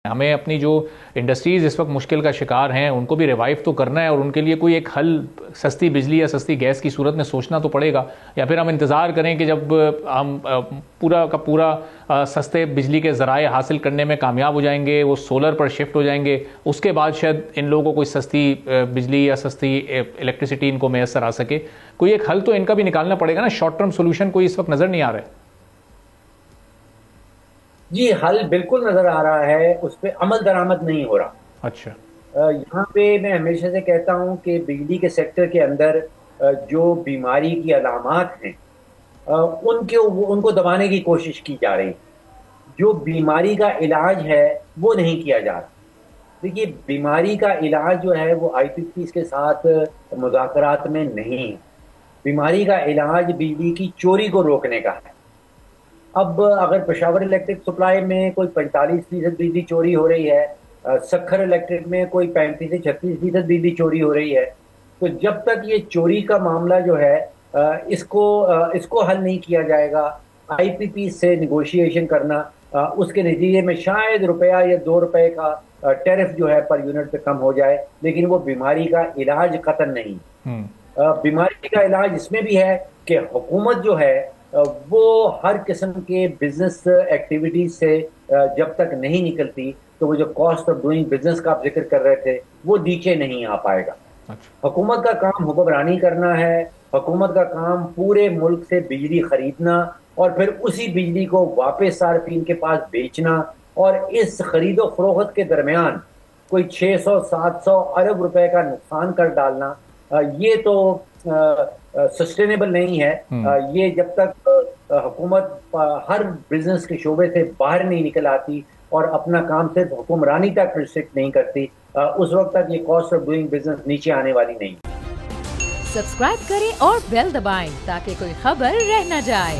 ہمیں اپنی جو انڈسٹریز اس وقت مشکل کا شکار ہیں ان کو بھی ریوائیو تو کرنا ہے، اور ان کے لیے کوئی ایک حل سستی بجلی یا سستی گیس کی صورت میں سوچنا تو پڑے گا، یا پھر ہم انتظار کریں کہ جب ہم پورا کا پورا سستے بجلی کے ذرائع حاصل کرنے میں کامیاب ہو جائیں گے، وہ سولر پر شفٹ ہو جائیں گے، اس کے بعد شاید ان لوگوں کو کوئی سستی بجلی یا سستی الیکٹریسٹی ان کو میسر آ سکے۔ کوئی ایک حل تو ان کا بھی نکالنا پڑے گا نا، شارٹ ٹرم سولوشن کوئی اس وقت نظر نہیں آ رہا ہے۔ جی حل بالکل نظر آ رہا ہے، اس پہ عمل درآمد نہیں ہو رہا۔ اچھا، یہاں پہ میں ہمیشہ سے کہتا ہوں کہ بجلی کے سیکٹر کے اندر جو بیماری کی علامات ہیں ان کو دبانے کی کوشش کی جا رہی ہے۔ جو بیماری کا علاج ہے وہ نہیں کیا جا رہا۔ دیکھیے بیماری کا علاج جو ہے وہ آئی پی پیز کے ساتھ مذاکرات میں نہیں ہے۔ بیماری کا علاج بجلی کی چوری کو روکنے کا ہے۔ اب اگر پشاور الیکٹرک سپلائی میں کوئی 45% بجلی چوری ہو رہی ہے، سکھر الیکٹرک میں کوئی 35 سے 36% بجلی چوری ہو رہی ہے، تو جب تک یہ چوری کا معاملہ جو ہے اس کو حل نہیں کیا جائے گا، آئی پی پی سے نیگوشیشن کرنا، اس کے نتیجے میں شاید روپیہ یا 2 روپے کا ٹیرف جو ہے پر یونٹ پہ کم ہو جائے، لیکن وہ بیماری کا علاج قطعاً نہیں۔ بیماری کا علاج اس میں بھی ہے کہ حکومت جو ہے وہ ہر قسم کے بزنس ایکٹیویٹیز سے جب تک نہیں نکلتی تو وہ جو کاسٹ آف ڈوئنگ بزنس کا آپ ذکر کر رہے تھے وہ نیچے نہیں آ پائے گا۔ حکومت کا کام حکمرانی کرنا ہے، حکومت کا کام پورے ملک سے بجلی خریدنا اور پھر اسی بجلی کو واپس صارفین کے پاس بیچنا، اور اس خرید و فروخت کے درمیان کوئی 600-700 ارب روپے کا نقصان کر ڈالنا، یہ تو سسٹینیبل نہیں ہے۔ یہ جب تک حکومت ہر بزنس کے شعبے سے باہر نہیں نکل آتی اور اپنا کام صرف حکمرانی تک ریسٹرکٹ نہیں کرتی، اس وقت تک یہ کاسٹ آف ڈوئنگ بزنس نیچے آنے والی نہیں۔ سبسکرائب کریں اور بیل دبائیں تاکہ کوئی خبر رہ نہ جائے۔